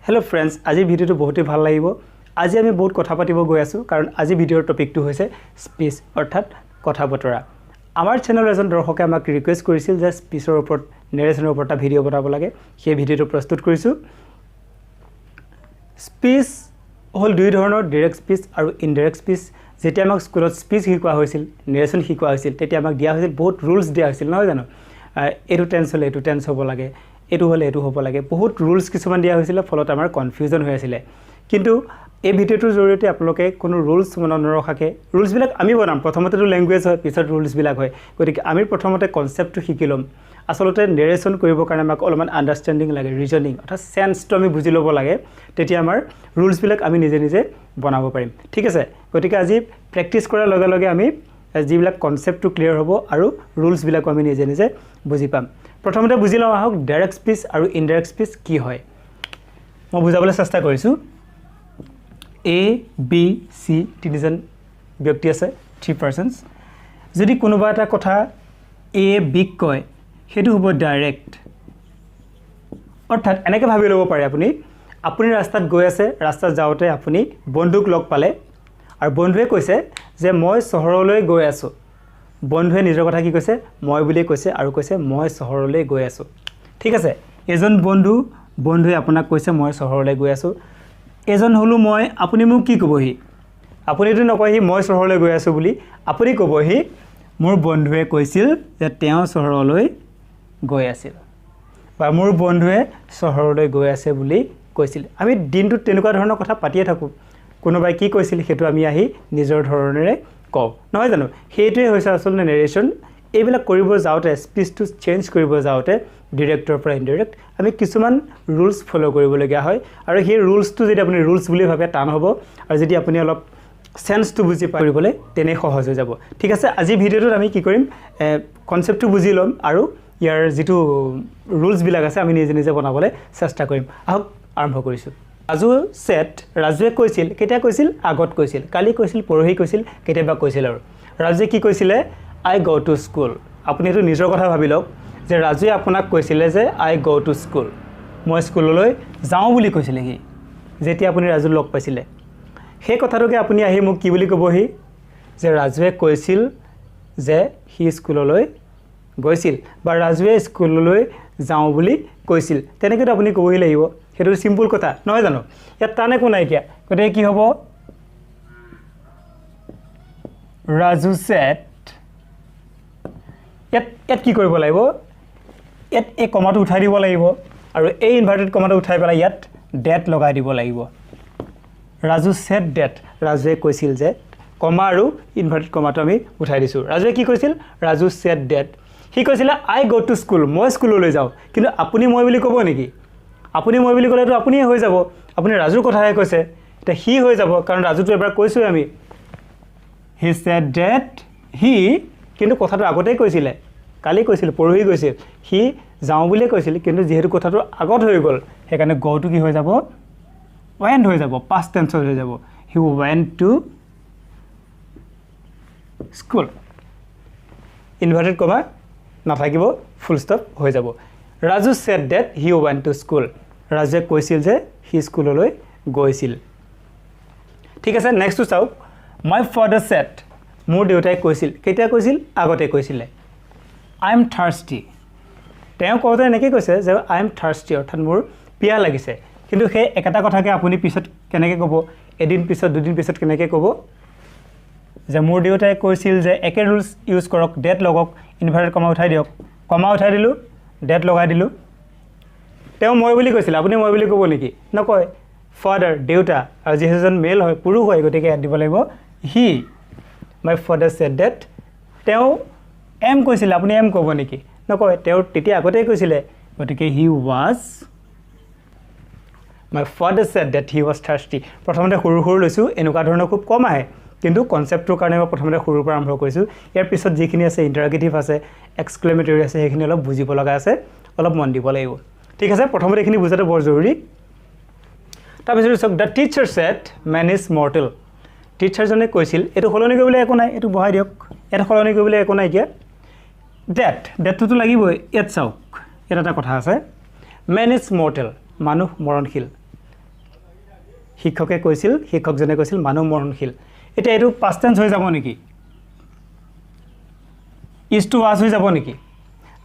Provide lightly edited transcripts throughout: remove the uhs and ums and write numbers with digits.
Hello friends, আজি ভিডিওটো বহুতই ভাল লাগিব। আজি আমি বহুত কথা পাতিব গৈ আছো কাৰণ আজি ভিডিওৰ টপিকটো হৈছে স্পিচ অৰ্থাৎ কথা বতৰা। আমাৰ চেনেলৰ এজন দৰ্শকে আমাক ৰিকুৱেষ্ট কৰিছিল যে স্পিচৰ ওপৰত নেৰেচনৰ ওপৰত ভিডিও বনাব লাগে। সেই ভিডিওটো প্ৰস্তুত কৰিছো। স্পিচ হল দুই ধৰণৰ ডাইৰেক্ট স্পিচ আৰু ইনডাইৰেক্ট স্পিচ। যেতিয়া আমাক স্কুলত স্পিচ শিকোৱা হৈছিল, নেৰেচন শিকোৱা হৈছিল, তেতিয়া আমাক দিয়া হৈছিল বহুত ৰুলছ দিয়া হৈছিল নহয় জানো? এটো টেন্স হলে এটো টেন্স হ'ব লাগে। এটো হলে এটো হ'ব লাগে বহুত ৰুলছ কিছুমান দিয়া হৈছিল ফলত আমাৰ কনফিউজন হৈ আছিল কিন্তু এই ভিডিওটোৰ জৰিয়তে আপোনালোকে কোনো ৰুলছ মনত নৰখাকে ৰুলছ বিলাক আমি বনাম প্ৰথমতেটো ল্যাঙ্গুৱেজ হয় পিছত ৰুলছ বিলাক হয় গতিকে আমি প্ৰথমতে কনসেপ্টটো শিকিলম আসলতে নেৰেচন কৰিবৰ কাৰণে আমাক অলপমান আন্ডাৰষ্টেণ্ডিং লাগে ৰিজনিং অৰ্থাৎ সেন্সটো আমি বুজি ল'ব লাগে তেতিয়া আমাৰ ৰুলছ বিলাক আমি নিজে নিজে বনাব পাৰিম ঠিক আছে গতিকে আজি প্ৰেক্টিছ কৰাৰ লগে লগে আমি যিবিলাক কনসেপ্টটো ক্লিয়াৰ হ'ব আৰু ৰুলছ বিলাক আমি নিজে নিজে বুজি পাম প্ৰথমতে বুজি লওঁ আহক ডাইৰেক্ট স্পিচ আৰু ইনডাইৰেক্ট স্পিচ কি হয় মই বুজাবলৈ চেষ্টা কৰিছো A B C তিনিজন ব্যক্তি আছে 3 persons যদি কোনোবা এটা কথা A B কয় হেতু হ'ব ডাইৰেক্ট অৰ্থাৎ এনেকৈ ভাবি ল'ব পাৰে আপুনি ৰাস্তাত গৈ আছে ৰাস্তাত যাওঁতে আপুনি বন্ধুক লগ পালে আৰু বন্ধুৱে কৈছে যে মই চহৰলৈ গৈ আছো বন্ধুৱে নিজৰ কথা কি কৈছে মই বুলি কৈছে আৰু কৈছে মই চহৰলৈ গৈ আছো ঠিক আছে এজন বন্ধুৱে আপোনাক কৈছে মই চহৰলৈ গৈ আছো এজন হলো মই আপুনি মোক কি কবহি আপুনিটো নকয়হি মই চহৰলৈ গৈ আছো বুলি আপুনি কবহি মোৰ বন্ধুৱে কৈছিল যে তেওঁ চহৰলৈ গৈ আছিল বা মোৰ বন্ধুৱে চহৰলৈ গৈ আছে বুলি কৈছিল আমি দিনটোত তেনেকুৱা ধৰণৰ কথা পাতিয়ে থাকো কোনোবাই কি কৈছিল হেতু আমি আহি নিজৰ ধৰণেৰে কও নহয় জানো হেতুৱে হৈছে আসলে নেৰেচন এইবিলাক কৰিব যাওতে স্পিচটো চেঞ্জ কৰিব যাওতে ডাইৰেক্টৰ পৰা ইনডাইৰেক্ট আমি কিছুমান ৰুলছ ফলো কৰিব লগা হয় আৰু সেই ৰুলছটো যদি আপুনি ৰুলছ বুলি ভাবে টান হ'ব আৰু যদি আপুনি অলপ সেন্সটো বুজি পাৰিবলৈ তেনে সহজ হৈ যাব ঠিক আছে আজি ভিডিওটোত আমি কি কৰিম কনসেপ্টটো বুজি লম আৰু ইয়াৰ যেটো ৰুলছ বিলাক আছে আমি নিজে নিজে বনাবলৈ চেষ্টা কৰিম আহক আৰম্ভ কৰিছো ৰাজুৱে কৈছিল কেতিয়া কৈছিল আগত কৈছিল কালি কৈছিল পৰহি কৈছিল কেতিয়াবা কৈছিল আৰু ৰাজুৱে কি কৈছিলে I go to school আপুনি এটো নিজৰ কথা ভাবি লওক যে ৰাজুৱে আপোনাক কৈছিলে যে I go to school মই স্কুললৈ যাওঁ বুলি কৈছিলে কি যেতিয়া আপুনি ৰাজুক লগ পাইছিলে সেই কথাটোকে আপুনি আহি মোক কি বুলি কবহি যে ৰাজুৱে কৈছিল যে হি স্কুললৈ গৈছিল বা ৰাজুৱে স্কুললৈ যাওঁ বুলি কৈছিল তেনেকৈ আপুনি কবহি লাগিব হেতু সিম্পল কথা নহয় জানো ইয়াত টানে কো নাই কিয়া গতে কি হ'ব ৰাজু said ইয়াত কি কৰিব লাগিব ইয়াত এই কমাটো উঠাই দিব লাগিব আৰু এই ইনভাৰ্টেড কমাটো উঠাই পেলাই ইয়াত ডেট লগাই দিব লাগিব ৰাজু said that ৰাজুৱে কৈছিল যে কমা আৰু ইনভাৰ্টেড কমাটো আমি উঠাই দিছো ৰাজুৱে কি কৈছিল ৰাজু said that হি কৈছিল I go to school মই স্কুললৈ যাওঁ কিন্তু আপুনি মই বুলি ক'ব নেকি আপুনি মই বুলি ক'লেটো আপুনিয়ে হৈ যাব আপুনি ৰাজুৰ কথাহে কৈছে এটা হি হৈ যাব কাৰণ ৰাজুটো এবাৰ কৈছো আমি he said that he কিন্তু কথাটো আগতেই কৈছিলে কালি কৈছিল পৰহি কৈছিল হি যাওঁ বুলি কৈছিল কিন্তু যেহেতু কথাটো আগত হৈ গল হেকাৰণে go to কি হৈ যাব went হৈ যাব past tense হৈ যাব he went to school inverted comma নাথাকিব ফুল ষ্টপ হৈ যাব Raju said that he went to school ৰাজুৱে কৈছিল যে হি স্কুললৈ গৈছিল ঠিক আছে নেক্সট চাও my father said মোৰ দেউতাই কৈছিল কেতিয়া কৈছিল আগতে কৈছিলে I am thirsty তেওঁ কওঁতে এনেকৈ কৈছে যে I am thirsty অৰ্থাৎ মোৰ পিয়া লাগিছে কিন্তু সেই একেটা কথাকে আপুনি পিছত কেনেকৈ ক'ব এদিন পিছত দুদিন পিছত কেনেকৈ ক'ব যে মোৰ দেউতাই কৈছিল যে একে ৰুলছ ইউজ কৰক ডেট লগক ইনভাৰ্টেড কমা উঠাই দিয়ক কমা উঠাই দিলো ডেট লগাই দিলো তেওঁ মই বুলি কৈছিল আপুনি মই বুলি ক'ব নেকি নকয় ফাদাৰ দেউতা আৰু যিজন মেল হয় পুৰুষ হয় গতিকে ইয়াত দিব লাগিব হি my father said that তেওঁ এম কৈছিল আপুনি এম ক'ব নেকি নকয় তেওঁ তেতিয়া আগতেই কৈছিলে গতিকে my father said that he was thirsty প্ৰথমতে সৰু লৈছো এনেকুৱা ধৰণৰ খুব কম আহে কিন্তু কনসেপ্টৰ কাৰণে মই প্ৰথমতে সৰুৰ পৰা আৰম্ভ কৰিছো ইয়াৰ পিছত যিখিনি আছে ইন্টাৰগেটিভ আছে এক্সক্লেমেটৰী আছে সেইখিনি অলপ বুজিব লগা আছে অলপ মন দিব লাগিব ঠিক আছে প্ৰথমতে এইখিনি বুজাটো বৰ জৰুৰী তাৰপিছত সক the teacher said man is mortal teacher জনে কৈছিল এটো হলনি কৰিবলৈ একো নাই এটো বহাই দিয়ক এটা হলনি কৰিবলৈ একো নাই কিয়া ডেটটো লাগিবই ইয়াত চাওক এটা কথা আছে man is mortal মানুহ মৰণশীল শিক্ষকে কৈছিল শিক্ষকজনে কৈছিল মানুহ মৰণশীল এটা এটো পাস্ট টেন্স হৈ যাব নেকি ইজ টু ওয়াজ হৈ যাব নেকি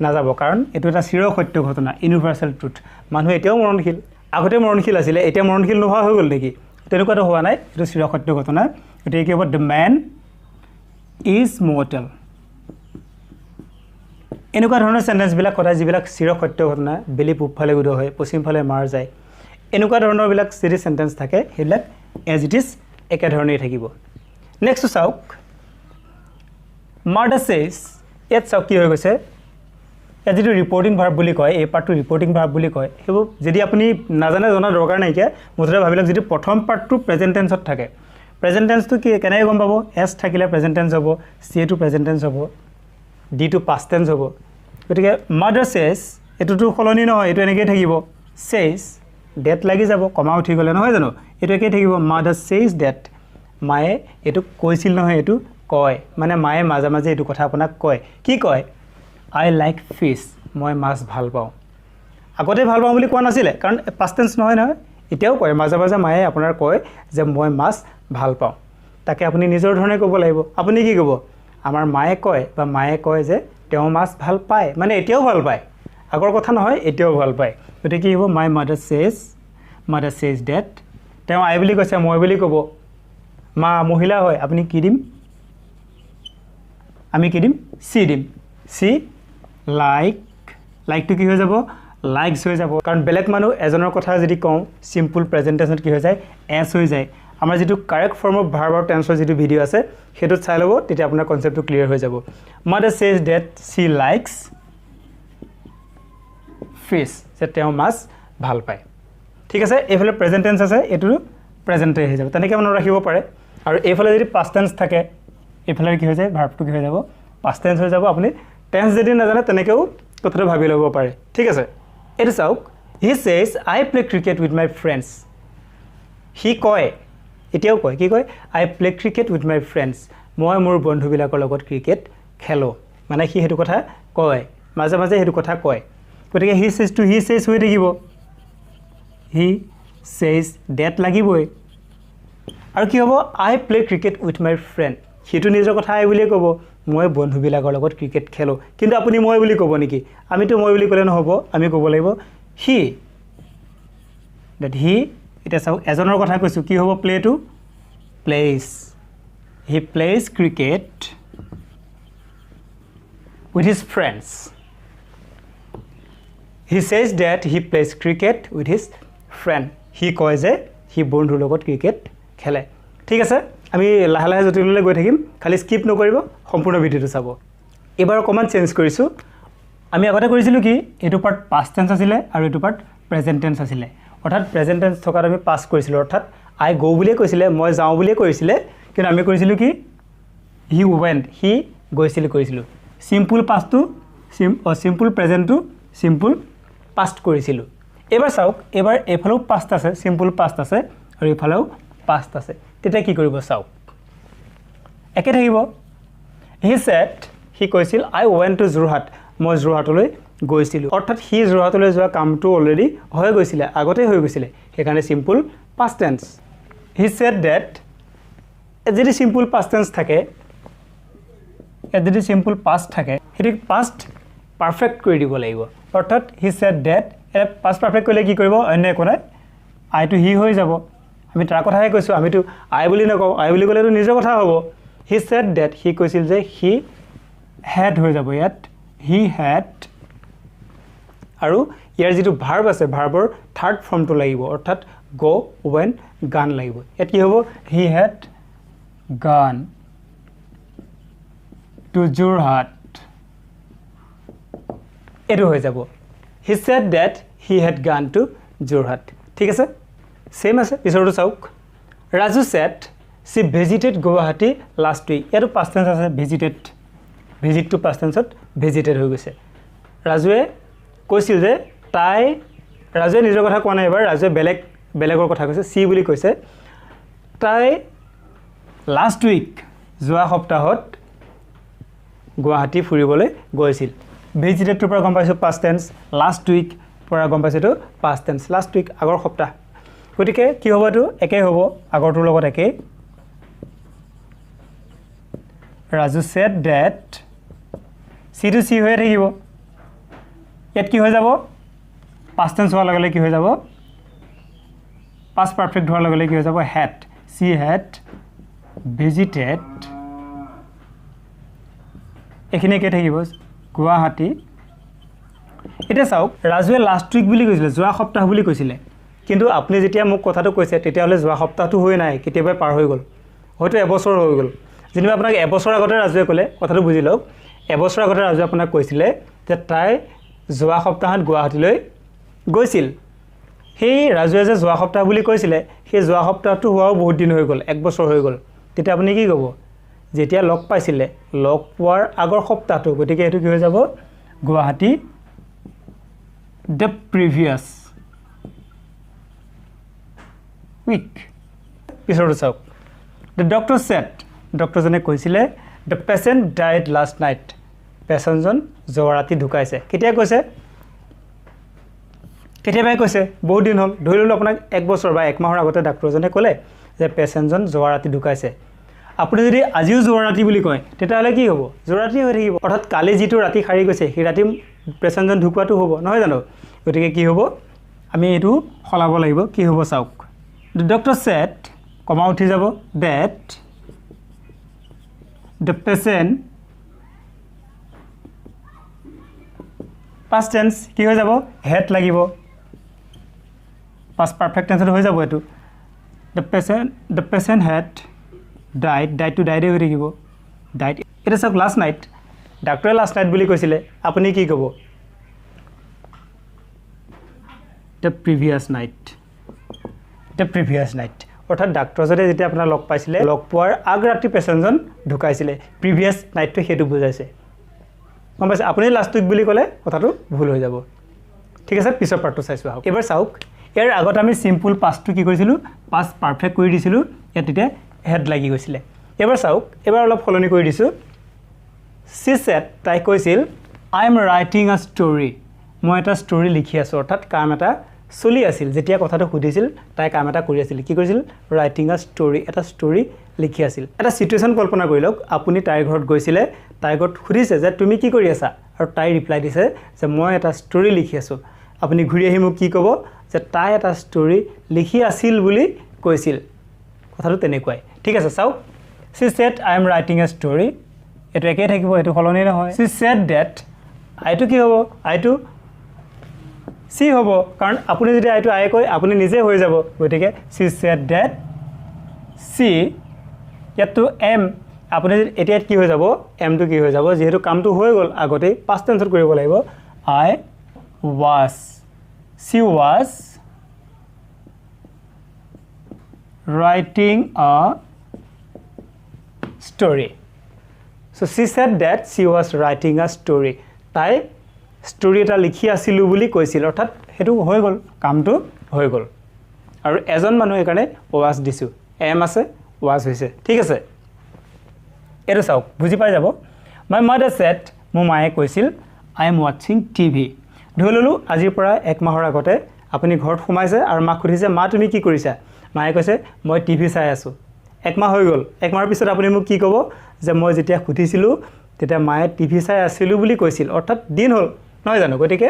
না যাব কাৰণ এটো এটা চিৰ সত্য ঘটনা ইউনিভাৰ্সাল ট্ৰুথ মানুহ এতিয়াও মৰণশীল আগতে মৰণশীল আছিল এতিয়া মৰণশীল নোহোৱা হৈ গল নেকি তেনেকুৱাটো হোৱা নাই এটো চিৰ সত্য ঘটনা এটা কি হ'ব দ্য ম্যান ইজ মৰ্টেল এনেকুৱা ধৰণৰ সেন্টেন্স বিলাক কথা যিবিলাক চিৰ সত্য ঘটনা বেলি পূবফালে উদয় হয় পশ্চিমফালে মাৰ যায় এনেকুৱা ধৰণৰ বিলাক চিৰি সেন্টেন্স থাকে হেবিলাক এজ ইট ইজ একে ধৰণেই থাকিব নেক্সট চাওক মাৰ্ডাৰ সেজ এট চাওক কি হৈ গৈছে এজ ইট ৰিপৰ্টিং ভাৰ্ব বুলি কয় এই পাৰ্টটো ৰিপৰ্টিং ভাৰ্ব বুলি কয় হেবো যদি আপুনি নাজানে জনা দৰকাৰ নাই কিয়া মুঠতে ভাবিলক যদি প্ৰথম পাৰ্টটো প্ৰেজেন্ট টেন্সত থাকে প্ৰেজেন্ট টেন্সটো কি কেনে গম পাবো এস থাকিলে প্ৰেজেন্ট টেন্স হ'ব সি টু প্ৰেজেন্ট টেন্স হ'ব ডি টু পাষ্ট টেন্স হ'ব গতিকে মাৰ্ডাৰ সেজ এটোটো খলনি নহয় এটো এনেকৈ থাকিব সেজ ডেট লাগি যাব কমা উঠি গলে নহয় জানো এটো একেই থাকিব মাৰ্ডাৰ সেজ ডেট মায়ে এটো কৈছিল নহয় এটো কয় মানে মায়ে মাজে মাজে এটো কথা আপোনাক কয় কি কয় আই লাইক ফিশ মই মাছ ভাল পাওঁ আগতে ভাল পাওঁ বুলি কোৱা নাছিলে কাৰণ পাষ্ট টেন্স নহয় নহয় এতিয়াও কয় মাজে মাজে মায়ে আপোনাৰ কয় যে মই মাছ ভাল পাওঁ তাকে আপুনি নিজৰ ধৰণে ক'ব লাগিব আপুনি কি ক'ব আমাৰ মায়ে কয় বা মায়ে কয় যে তেওঁ মাছ ভাল পায় মানে এতিয়াও ভাল পায় আগৰ কথা নহয় এতিয়াও ভাল পায় গতিকে কি হ'ব মাই মাদাৰ সেজ ডেট তেওঁ আই বুলি কৈছে মই বুলি ক'ব মা মহিলা হয় আপুনি কি দিম আমি কি দিম সি দিম সি লাইকটো কি হৈ যাব লাইকস হৈ যাব কাৰণ বেলেগ মানুহ এজনৰ কথা যদি কওঁ সিম্পল প্ৰেজেন্টেশনত কি হৈ যায় এস হৈ যায় আমাৰ যেটো কাৰেক্ট ফৰ্ম অফ ভাৰ্ব আৰু টেন্সৰ যেটো ভিডিও আছে হেতু চাই লব তেতিয়া আপোনাৰ কনসেপ্টটো ক্লিয়াৰ হৈ যাব mother says that she likes fish যে তেওঁ মাছ ভাল পায় ঠিক আছে এফালে প্ৰেজেন্ট টেন্স আছে এটো প্ৰেজেন্টে হৈ যাব তেনেকৈ মনত ৰাখিব পাৰে আৰু এফালে যদি পাষ্ট টেন্স থাকে এফালে কি হৈ যায় ভাৰ্বটো কি হৈ যাব পাষ্ট টেন্স হৈ যাব আপুনি টেন্স যদি নাজানে তেনেকেও কথাটো ভাবি ল'ব পাৰে ঠিক আছে এটো চাওক he says I play cricket with my friends হি কয় এতিয়াও কয় কি কয় I play cricket with my friends মই মোৰ বন্ধুবিলাকৰ লগত ক্ৰিকেট খেলো মানে হি হেতু কথা কয় মাজে মাজে হেতু কথা কয় গতিকে হি সেজ টু হি সেজ হৈ থাকিব হি সেজ ডেট লাগিবই আৰু কি হ'ব I play cricket with my friend হিটো নিজৰ কথা আই বুলি ক'ব মই বন্ধুবিলাকৰ লগত ক্ৰিকেট খেলো কিন্তু আপুনি মই বুলি ক'ব নেকি আমিতো মই বুলি ক'লে নহব আমি ক'ব লাগিব হি that he এটা চাও এজনৰ কথা কৈছো কি হ'ব play to place he plays cricket with his friends he says that he plays cricket with his friend he কয় যে হি বন্ধুৰ লগত ক্ৰিকেট খেলে ঠিক আছে আমি লাহে লাহে জটিললৈ গৈ থাকিম খালি স্কিপ নকৰিব সম্পূৰ্ণ ভিডিওটো চাব এবাৰ কমান চেঞ্জ কৰিছো আমি আগতে কৰিছিলো কি এটো পাৰ্ট পাষ্ট টেন্স আছিল আৰু এটো পাৰ্ট প্ৰেজেন্ট টেন্স আছিল অৰ্থাৎ প্ৰেজেন্ট টেন্স থকাৰ আমি পাস কৰিছিলো অৰ্থাৎ আই গো বুলি কৈছিলে মই যাও বুলি কৈছিলে কিন্তু আমি কৰিছিলো কি হি ওয়েন্ট হি গৈছিল কৰিছিলো সিম্পল পাষ্টটো সিম্পল প্ৰেজেন্টটো সিম্পল পাষ্ট কৰিছিলো এবাৰ চাওক এবাৰ এফালেও পাষ্ট আছে সিম্পল পাষ্ট আছে আৰু এফালেও পাষ্ট আছে তেতিয়া কি কৰিব চাওক একে থাকিব হি সেড হি কৈছিল আই ওয়েন্ট টু যোৰহাট মই যোৰহাটলৈ গৈছিলো অৰ্থাৎ হি যোৰহাটলৈ যোৱা কামটো অলৰেডি হৈ গৈছিল আগতে হৈ গৈছিল সেইকাৰণে simple past tense he said that যদি সিম্পল পাষ্ট টেন্স থাকে যদি সিম্পল পাষ্ট থাকে হেতু পাষ্ট পারফেক্ট কৰি দিব লাগিব অৰ্থাৎ হি সেড দ্যাট এটা পাষ্ট পাৰফেক্ট কৰিলে কি কৰিব অন্য একো নাই আই টু হি হৈ যাব আমি তাৰ কথাই কৈছো আমিতো আই বুলি নকওঁ আই বুলি ক'লেতো নিজৰ কথা হ'ব হি সেড দ্যাট হি কৈছিল যে হি হ্যাড হৈ যাব ইয়াত হি হ্যাড আৰু ইয়াৰ যেটো ভাৰ্ব আছে ভাৰ্বৰ থাৰ্ড ফৰ্মটো লাগিব অৰ্থাৎ গো ওয়েন গান লাগিব এত কি হ'ব he had gone to Jorhat এটো হৈ যাব he said that he had gone to Jorhat ঠিক আছে সেম আছে পিছৰটো চাওক Raju said she visited Guwahati last week এটো পাষ্ট টেন্স আছে ভিজিটেড ভিজিট টু পাষ্ট টেন্সত ভিজিটেড হৈ গৈছে ৰাজুৱে কৈছিল যে তাই ৰাজুৱে নিজৰ কথা কোৱা নাই এবাৰ ৰাজুৱে বেলেগৰ কথা কৈছে সি বুলি কৈছে তাই লাষ্ট উইক যোৱা সপ্তাহত গুৱাহাটী ফুৰিবলৈ গৈছিল ভিজিটেড টুৰ পৰা গম পাইছো পাষ্ট টেন্স লাষ্ট উইক পৰা গম পাইছো তো পাষ্ট টেন্স লাষ্ট উইক আগৰ সপ্তাহ গতিকে কি হ'ব এইটো একেই হ'ব আগৰটোৰ লগত একেই Raju said that C to C হৈ থাকিব ইয়াত কি হৈ যাব past tense হোৱাৰ লগে লগে কি হৈ যাব past perfect হোৱাৰ লগে লগে কি হৈ যাব had she had visited এখানে কে থাকিব গুৱাহাটী এটা চাওক ৰাজুৱে লাষ্ট উইক বুলি কৈছিল যোৱা সপ্তাহ বুলি কৈছিল কিন্তু আপুনি যেতিয়া মোক কথাটো কৈছে তেতিয়া হলে যোৱা সপ্তাহটো হৈ নাই কেতিয়াবা পাৰ হৈ গল হয়তো এবছৰ হৈ গল যেনিবা আপোনাক এবছৰ আগতে ৰাজুৱে ক'লে কথাটো বুজি লওক এবছৰ আগতে ৰাজুৱে আপোনাক কৈছিলে যে তাই যোৱা সপ্তাহত গুৱাহাটীলৈ গৈছিল সেই ৰাজুৱে যে যোৱা সপ্তাহ বুলি কৈছিলে সেই যোৱা সপ্তাহটো হোৱাও বহুত দিন হৈ গল এক বছৰ হৈ গল তেতিয়া আপুনি কি ক'ব যেতিয়া লগ পাইছিলে লগ পোৱাৰ আগৰ সপ্তাহটো গতিকে এটো কি হৈ যাব গুৱাহাটী the previous week পিছৰটো চাওক the doctor said ডক্টৰ জনে কৈছিলে the patient died last night patient জন যোৱা ৰাতি ঢুকাইছে কেতিয়া কৈছে কেতিয়াবাই কৈছে বহুত দিন হ'ল ধৰি ললো আপোনাক এক বছৰ বা এক মাহৰ আগতে ডক্টৰ জনে ক'লে যে patient জন যোৱা ৰাতি ঢুকাইছে আপুনি যদি আজিও যোৱা ৰাতি বুলি কয় তেতিয়াহলে কি হ'ব যোৱা ৰাতি হৈ থাকিব অৰ্থাৎ কালি যিটো ৰাতি খাৰি গৈছে সেই ৰাতি patient জন ঢুকুৱাটো হ'ব নহয় জানো গতিকে কি হ'ব আমি এটো খলাব লাগিব কি হ'ব চাওক the doctor said কমা উঠি যাব that the patient past tense কি হৈ যাব had লাগিব past perfect tense হৈ যাব এটো the patient had died to died হৈ থাকিব died এটা চাওক last night ডাক্তৰে last night বুলি কৈছিলে আপুনি কি ক'ব the previous night অৰ্থাৎ ডাক্তৰ জনে যেতিয়া আপোনাৰ লগ পাইছিলে লগ পোৱাৰ আগ ৰাতি পেশেন্টজন ঢুকাইছিলে প্ৰিভিয়াস নাইটটো হেতু বুজাইছে গম পাইছে আপুনি লাষ্ট উইক বুলি ক'লে কথাটো ভুল হৈ যাব ঠিক আছে পিছৰ পাৰ্টটো চাইছো আহক এবাৰ চাওক ইয়াৰ আগত আমি সিম্পল পাষ্টটো কি কৰিছিলো পাষ্ট পাৰফেক্ট কৰি দিছিলো ইয়াত এতিয়া হেড লাগি গৈছিলে এবাৰ চাওক এবাৰ অলপ ফলনি কৰি দিছো she said তাই কৈছিল I am writing a story মই এটা ষ্টৰী লিখি আছো অৰ্থাৎ কাম এটা চলি আছিল যেতিয়া কথাটো খুদিছিল তাই কাম এটা কৰি আছিল কি কৰিছিল ৰাইটিং আ ষ্টৰী এটা ষ্টৰী লিখি আছিল এটা সিচুৱেচন কল্পনা কৰি লওক আপুনি তাইৰ ঘৰত গৈছিলে তাইৰ ঘৰত খুদিছে যে তুমি কি কৰি আছা আৰু তাই ৰিপ্লাই দিছে যে মই এটা ষ্টৰী লিখি আছো আপুনি ঘূৰি আহি মোক কি ক'ব যে তাই এটা ষ্টৰী লিখি আছিল বুলি কৈছিল কথাটো তেনেকুৱাই ঠিক আছে চাওক she said I am writing a story এটো একে থাকিব এটো ফলনি নহয় she said that আইটো কি হ'ব আইটো সি হ'ব কাৰণ আপুনি যদি আইটো আই কয় আপুনি নিজে হৈ যাব গতিকে she said that she ইয়াতো am আপুনি এতিয়া কি হৈ যাব am টো কি হৈ যাব যেহেতু কামটো হৈ গল আগতে past tense কৰিব লাগিব I was she was writing a story so she said that she was writing a story তাই ষ্টৰী এটা লিখি আছিল বুলি কৈছিল অৰ্থাৎ হেতু হৈ গল কামটো হৈ গল আৰু এজন মানুহ একাৰণে was দিছো am আছে was হৈছে ঠিক আছে এটো চাওক বুজি পাই যাব my mother said মোৰ মায়ে কৈছিল I am watching TV ধৰিললো আজিৰ পৰা এক মাহৰ আগতে আপুনি ঘৰত সোমাইছে আৰু মাক খুদিছে মা তুমি কি কৰিছা মায়ে কৈছে মই টিভি চাই আছো এক মাহ হৈ গল এক মাহৰ পিছত আপুনি মোক কি ক'ব যে মই যেতিয়া খুদিছিলো তেতিয়া মায়ে টিভি চাই আছিল বুলি কৈছিল অৰ্থাৎ দিন হল নহয় জানো গতিকে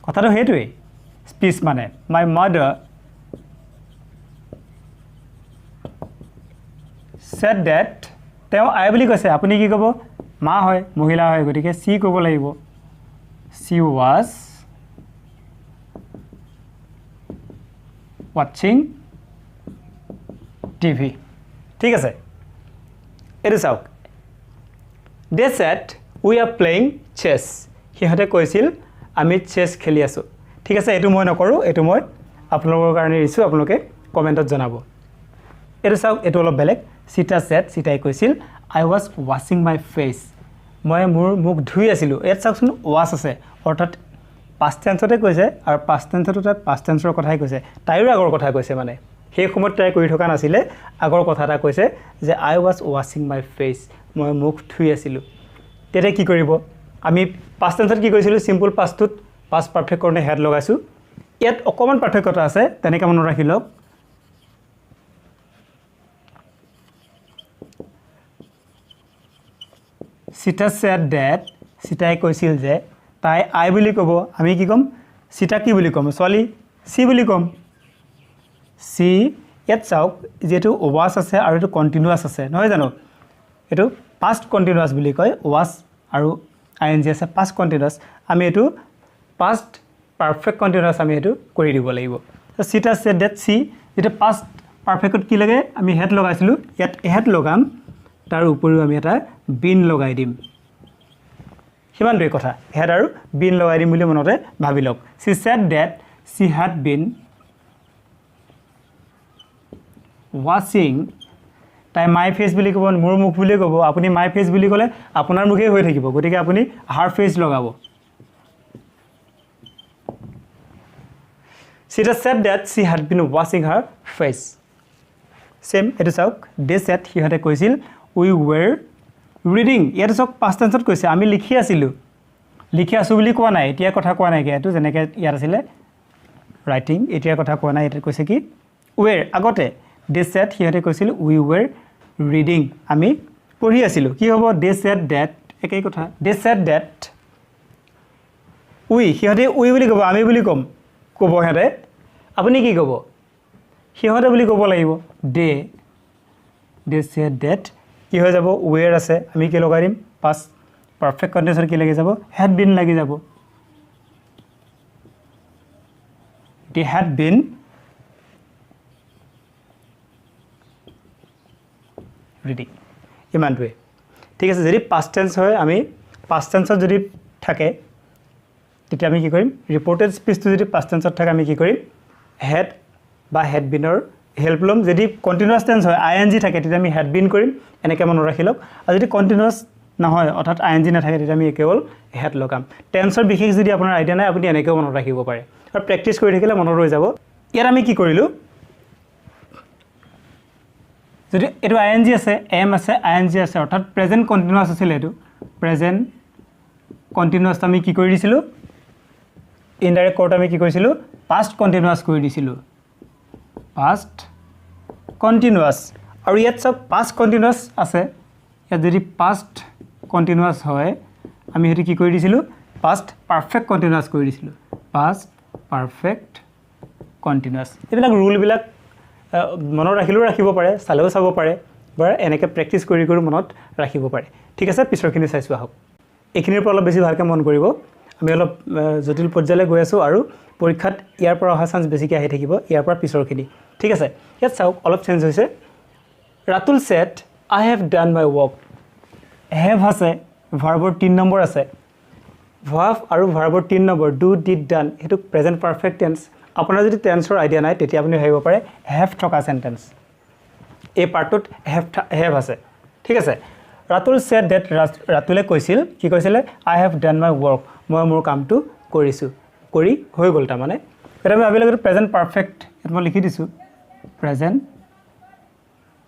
কথাটো হেতুই স্পিচ মানে my mother said that তেওঁ আই বুলি কৈছে আপুনি কি ক'ব মা হয় মহিলা হয় গতিকে সি ক'ব লাগিব she was watching TV ঠিক আছে এটো চাওক they said we are playing chess হিহতে কৈছিল আমি চেছ খেলি আছো ঠিক আছে এটো মই নকৰো এটো মই আপোনালোকৰ কাৰণে দিছো আপোনালোকে কমেন্টত জনাব এটো চাওক এটো অলপ বেলেগ সিটা said সিটাই কৈছিল I was washing my face মই মোৰ মুখ ধুই আছিলো এত চাওকচোন wash আছে অৰ্থাৎ past tenseতে কৈছে আৰু past tenseটো তাই past tenseৰ কথাই কৈছে তাইৰ আগৰ কথা কৈছে মানে সেই সময়ত তাই কৰি থকা নাছিলে আগৰ কথাটা কৈছে যে I was washing my face মই মুখ ধুই আছিলো তেতে কি কৰিব আমি past tense কি কৈছিলো simple past ত past perfect কাৰণে হেড লগাইছো ইয়াত অকমান পাৰ্থক্যতা আছে তেনেকৈ মনত ৰাখি লওক Sita said that Sitai কৈছিল যে তাই I বুলি ক'ব আমি কি কম Sita কি বুলি কম ছোৱালী C বুলি কম C ইয়াত চাওক যেটো was আছে আৰু এটো কন্টিনিউয়াস আছে নহয় জানো এটো past continuous বুলি কয় was আৰু ing আছে past continuous আমি এটো past perfect continuous আমি এটো কৰি দিব লাগিব so Sita said that C যেটো past perfect কি লাগে আমি had লগাইছিলো ইয়াত had লগাম তাৰ উপৰিও আমি এটা been লগাই দিম হিমানটোই কথা had আৰু been লগাই দিম বুলি মনতে ভাবি লওক she said that she had been washing তাই my face বুলি ক'ব মোৰ মুখ বুলি ক'ব আপুনি my face বুলি ক'লে আপোনাৰ মুখে হৈ থাকিব গতিকে আপুনি her face লগাব she said that she had been washing her face same এটো চাওক they said হিহতে কৈছিল we were reading ইয়াতে চাওক past tense কৈছে আমি লিখি আছিলো লিখি আছো বুলি কোৱা নাই এতিয়া কথা কোৱা নাই এটো যেনেকে ইয়াৰ আছিল writing এতিয়া কথা কোৱা নাই এটা কৈছে কি were আগতে they said হিহতে কৈছিল we were reading আমি পঢ়ি আছিলো কি হ'ব they said that একেই কথা they said that we হিহতে we বুলি ক'ব আমি বুলি কম ক'ব হেৰে আপুনি কি ক'ব হিহতে বুলি ক'ব লাগিব they said that কি হৈ যাব were আছে আমি কি লগাই দিম past perfect continuous কি লাগি যাব had been লাগি যাব they had been reading ইমানটোৱে ঠিক আছে যদি past tense হয় আমি past tense যদি থাকে তেতিয়া আমি কি কৰিম reported speech তো যদি past tense থাকে আমি কি কৰিম had বা had been or help লম যদি continuous tense হয় ing থাকে তেতিয়া আমি had been কৰিম এনেকৈ মনত ৰাখি লওক আৰু যদি continuous নহয় অৰ্থাৎ ing না থাকে তেতিয়া আমি কেৱল had লগাম টেন্সৰ বিশেষ যদি আপোনাৰ আইডিয়া নাই আপুনি এনেকৈ মনত ৰাখিব পাৰে আৰু প্ৰেক্টিস কৰি থাকিলে মনত ৰৈ যাব ইয়াত আমি কি কৰিলো যদি এটো ing আছে am আছে ing আছে অৰ্থাৎ প্ৰেজেন্ট কন্টিনিউয়াস আছিল এটো প্ৰেজেন্ট কন্টিনিউয়াস আমি কি কৰি দিছিলো ইনডাইৰেক্ট কোড আমি কি কৰিছিলো past continuous কৰি দিছিলো past continuous আৰু ইয়াত সব past continuous আছে ইয়াত যদি past continuous হয় আমি হেতু কি কৰি দিছিলো past perfect continuous কৰি দিছিলো past perfect continuous এইবিলাক ৰুল বিলাক মনত ৰাখিব পাৰে চালেও চাব পাৰে বা এনেকৈ প্ৰেক্টিস কৰি মনত ৰাখিব পাৰে ঠিক আছে পিছৰখিনি চাইছো আহক এইখিনিৰ পৰা অলপ বেছি ভালকৈ মন কৰিব আমি অলপ জটিল পৰ্যায়লৈ গৈ আছো আৰু পৰীক্ষাত ইয়াৰ পৰা অহা চান্স বেছিকৈ আহি থাকিব ইয়াৰ পৰা পিছৰখিনি ঠিক আছে ইয়াত চাওক অলপ চেঞ্জ হৈছে Ratul said I have done my work have আছে ভাৰ্বৰ 3 নম্বৰ আছে verb আৰু ভাৰ্বৰ 3 নম্বৰ do did done হেতু প্ৰেজেন্ট পাৰফেক্ট টেন্স আপোনাৰ যদি টেন্সৰ আইডিয়া নাই তেতিয়া আপুনি ভাবিব পাৰে have থকা সেন্টেন্স এই পাৰ্টত have আছে ঠিক আছে ৰাতুল said that ৰাতুলে কৈছিল কি কৈছিল I have done my work মই মোৰ কামটো কৰিছো কৰি হৈ গল তা মানে এটা আমি ভাবিলে প্ৰেজেন্ট পাৰফেক্ট এটা মই লিখি দিছো প্ৰেজেন্ট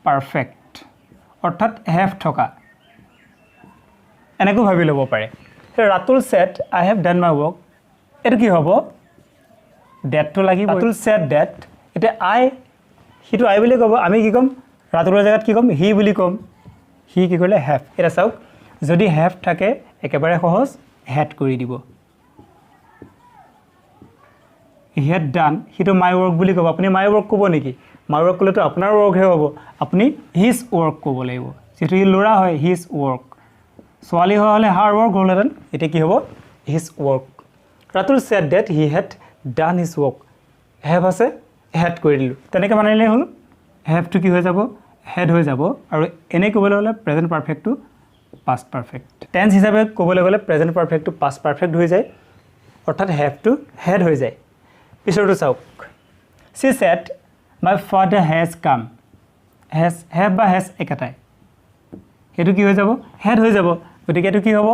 পাৰফেক্ট অৰ্থাৎ have থকা এনেকৈ ভাবি লব পাৰে Ratul said I have done my work এটো কি হ'ব that to লাগিব ৰাতুল said that এটা I হিটো I বুলি ক'ব আমি কি কম ৰাতুলৰ জায়গাত কি কম he বুলি কম he কি কৰিলে have এটা চাওক যদি have থাকে একেবাৰে সহজ had কৰি দিব he had done হিটো my work বুলি ক'ব আপুনি my work ক'ব নেকি my work ক'লে তো আপোনাৰ work হে হ'ব আপুনি his work ক'ব লাগিব যেটো ই লৰা হয় his work ছোৱালী হলে her work হ'লেন এটা কি হ'ব his work Ratul said that he had done his work have আছে had কৰি দিলো তেনেকৈ মানিলে হল have to কি হৈ যাব had হৈ যাব আৰু এনে ক'বলৈ হলে present perfect to past perfect tense হিচাপে ক'বলৈ গলে present perfect to past perfect হৈ যায় অৰ্থাৎ have to had হৈ যায় পিছৰটো চাওক she said my father has come has have বা has একাটাই হেতু কি হৈ যাব had হৈ যাব গতিকে এটো কি হ'ব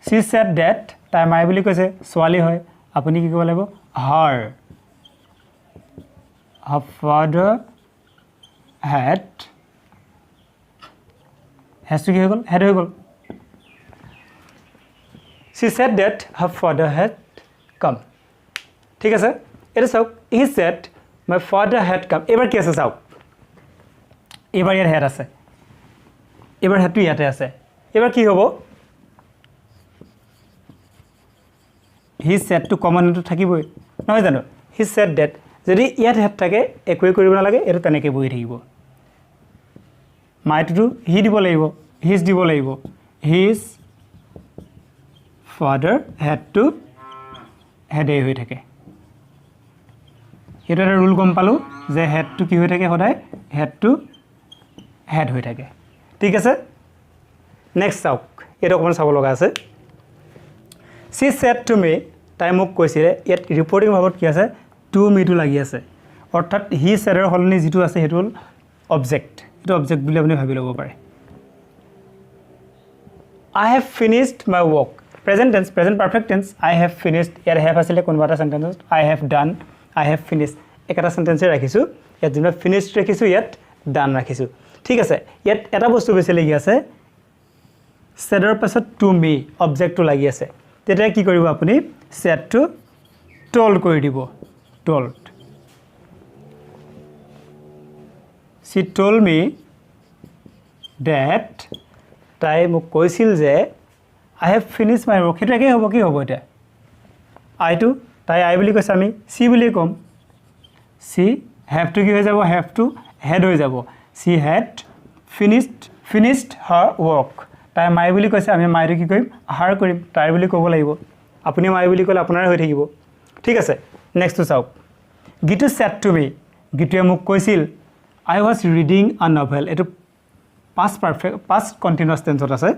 she said that তাই মাই বুলি কৈছে ছোৱালী হয় আপুনি কি ক'ব লাগিব her father had has to কি হৈ গল had হৈ গল she said that her father had come ঠিক আছে এটা চাওক he said my father had come এবাৰ কি আছে চাওক এবাৰ ইয়াৰ had আছে এবাৰ হেডটো ইয়াতে আছে এবাৰ কি হ'ব he said to common into থাকিবই নহয় জানো হি সেড দ্যাট যদি ইয়াত হেড থাকে একোৱে কৰিব নালাগে এটো তেনেকৈ বহি থাকিব মাইটো হি দিব লাগিব হিজ দিব লাগিব his father head to head হৈ থাকে এটা রুল গম পালো যে হেড টু কি হৈ থাকে সদায় হেড টু হেড হৈ থাকে ঠিক আছে নেক্সট চাওক এটা অকমান চাব লগা আছে সি সেড টু মি তাই মোক কৈছিলে ইয়াত ৰিপৰ্টিং ভাবত কি আছে টু মি টু লাগি আছে অৰ্থাৎ হি সেডৰ হলনি যেটো আছে হেটো হল অবজেক্ট এটা অবজেক্ট বুলি আপুনি ভাবি ল'ব পাৰে I have finished my work present tense present perfect tense I have finished ইয়াত have আসলে কোনবা এটা sentence I have done I have finished একটা সেন্টেন্সে ৰাখিছো ইয়াত যেনে finished ৰাখিছো ইয়াত done ৰাখিছো ঠিক আছে ইয়াত এটা বস্তু বেছি লাগি আছে saidৰ পাছত to me অবজেক্টটো লাগি আছে তেতিয়া কি কৰিব আপুনি said to told কৰি দিব told she told me that তাই মোক কৈছিল যে I have finished my work এটা কি হ'ব এটা I to তাই I বুলি কৈছে আমি she বুলি কম she have to কি হৈ যাব have to had হৈ যাব she had finished her work তাই my বুলি কৈছে আমি my টো কি কৰিম her কৰিম তাই বুলি ক'ব লাগিব আপুনি my বুলি ক'লে আপোনাৰ হৈ থাকিব ঠিক আছে নেক্সট চাওক গিটু said to me গিটুৱে মোক কৈছিল I was reading a novel এটো past perfect past continuous tense আছে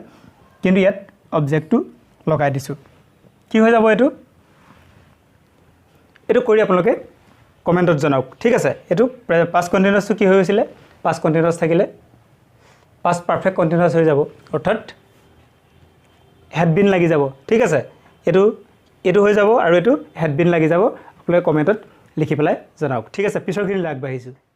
কিন্তু ইয়াত অবজেক্ট টু লগাই দিছো কি হৈ যাব এটো কৰি আপোনালোকে কমেন্টত জনাওক ঠিক আছে এটো past continuous কি হৈ গৈছিল past continuous থাকিলে past perfect continuous হৈ যাব অৰ্থাৎ had been লাগি যাব ঠিক আছে এটো হৈ যাব আৰু এটো had been লাগি যাব আপোনালোকে কমেন্টত লিখি পেলাই জনাওক ঠিক আছে পিছৰখিনি আগবাঢ়িছো